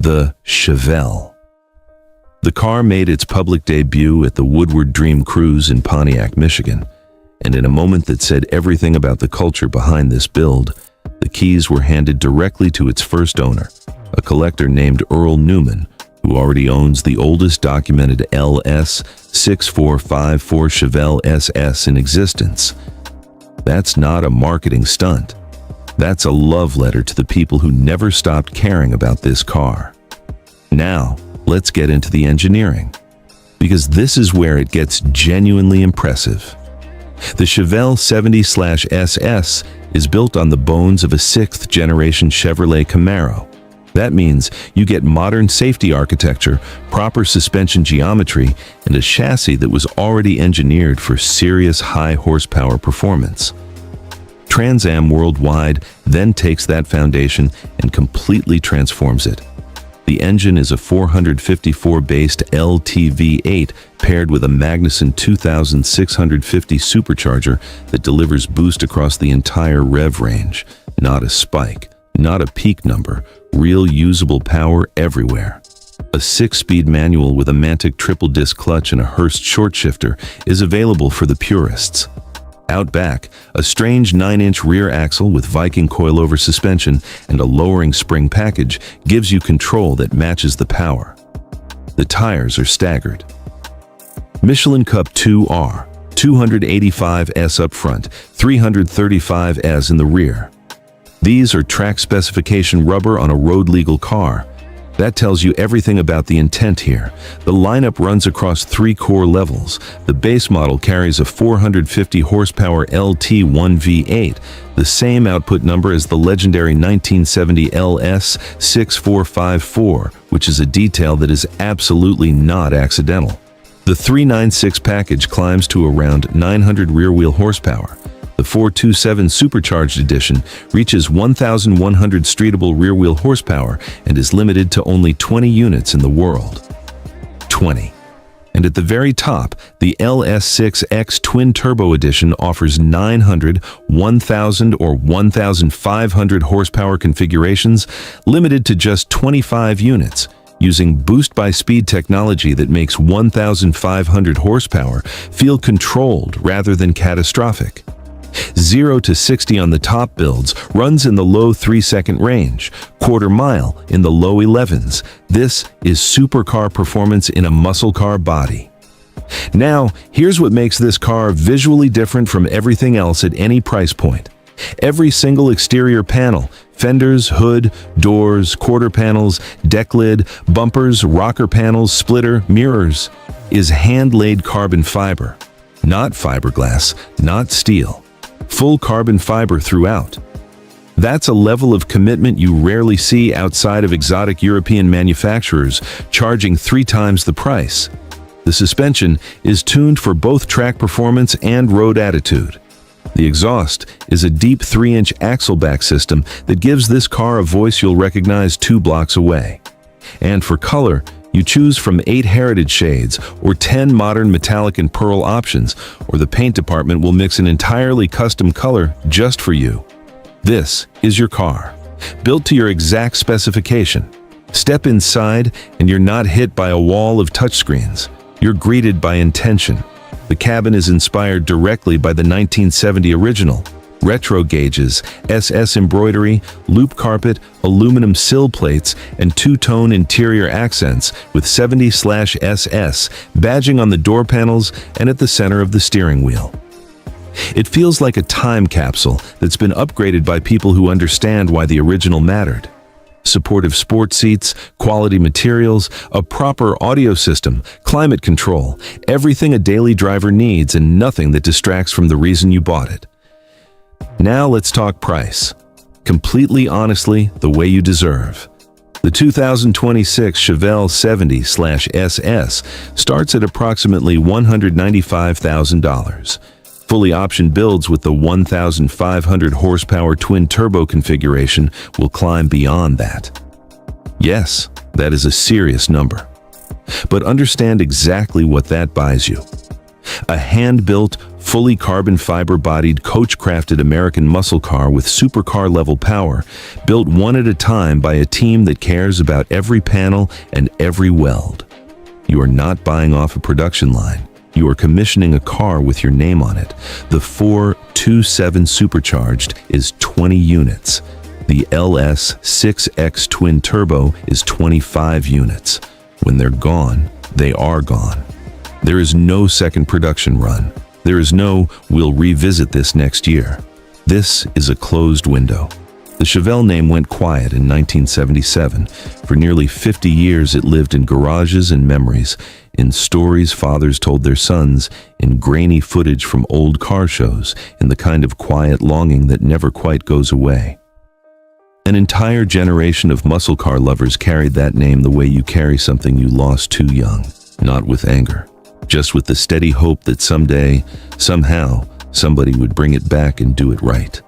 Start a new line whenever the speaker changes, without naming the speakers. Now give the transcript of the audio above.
the Chevelle. The car made its public debut at the Woodward Dream Cruise in Pontiac, Michigan, and in a moment that said everything about the culture behind this build, the keys were handed directly to its first owner, a collector named Earl Newman, who already owns the oldest documented LS6454 Chevelle SS in existence. That's not a marketing stunt. That's a love letter to the people who never stopped caring about this car. Now, let's get into the engineering, because this is where it gets genuinely impressive. The Chevelle 70/SS is built on the bones of a 6th-generation Chevrolet Camaro. That means you get modern safety architecture, proper suspension geometry, and a chassis that was already engineered for serious high-horsepower performance. Trans Am Worldwide then takes that foundation and completely transforms it. The engine is a 454-based LTV8 paired with a Magnuson 2650 supercharger that delivers boost across the entire rev range. Not a spike, not a peak number, real usable power everywhere. A 6-speed manual with a Mantic triple-disc clutch and a Hurst short shifter is available for the purists. Out back, a strange 9-inch rear axle with Viking coilover suspension and a lowering spring package gives you control that matches the power. The tires are staggered. Michelin Cup 2R, 285S up front, 335S in the rear. These are track specification rubber on a road-legal car. That tells you everything about the intent here. The lineup runs across 3 core levels. The base model carries a 450 horsepower LT1 V8, the same output number as the legendary 1970 LS6454, which is a detail that is absolutely not accidental. The 396 package climbs to around 900 rear-wheel horsepower. The 427 Supercharged Edition reaches 1,100 streetable rear-wheel horsepower and is limited to only 20 units in the world. 20. And at the very top, the LS6X Twin Turbo Edition offers 900, 1,000, or 1,500 horsepower configurations, limited to just 25 units, using boost-by-speed technology that makes 1,500 horsepower feel controlled rather than catastrophic. 0 to 60 on the top builds runs in the low 3-second range, quarter mile in the low 11s. This is supercar performance in a muscle car body. Now, here's what makes this car visually different from everything else at any price point. Every single exterior panel, fenders, hood, doors, quarter panels, deck lid, bumpers, rocker panels, splitter, mirrors, is hand-laid carbon fiber. Not fiberglass, not steel. Full carbon fiber throughout. That's a level of commitment you rarely see outside of exotic European manufacturers, charging 3 times the price. The suspension is tuned for both track performance and road attitude. The exhaust is a deep 3-inch axle-back system that gives this car a voice you'll recognize 2 blocks away. And for color, you choose from 8 heritage shades or 10 modern metallic and pearl options, or the paint department will mix an entirely custom color just for you. This is your car, built to your exact specification. Step inside and you're not hit by a wall of touchscreens. You're greeted by intention. The cabin is inspired directly by the 1970 original. Retro gauges, SS embroidery, loop carpet, aluminum sill plates, and 2-tone interior accents with 70/SS badging on the door panels and at the center of the steering wheel. It feels like a time capsule that's been upgraded by people who understand why the original mattered. Supportive sport seats, quality materials, a proper audio system, climate control, everything a daily driver needs and nothing that distracts from the reason you bought it. Now let's talk price. Completely honestly, the way you deserve. The 2026 Chevelle 70/SS starts at approximately $195,000. Fully optioned builds with the 1,500 horsepower twin turbo configuration will climb beyond that. Yes, that is a serious number. But understand exactly what that buys you. A hand-built, fully carbon fiber-bodied, coach-crafted American muscle car with supercar-level power, built one at a time by a team that cares about every panel and every weld. You are not buying off a production line. You are commissioning a car with your name on it. The 427 Supercharged is 20 units. The LS6X Twin Turbo is 25 units. When they're gone, they are gone. There is no second production run. There is no, we'll revisit this next year. This is a closed window. The Chevelle name went quiet in 1977. For nearly 50 years, it lived in garages and memories, in stories fathers told their sons, in grainy footage from old car shows, in the kind of quiet longing that never quite goes away. An entire generation of muscle car lovers carried that name the way you carry something you lost too young, not with anger, just with the steady hope that someday, somehow, somebody would bring it back and do it right.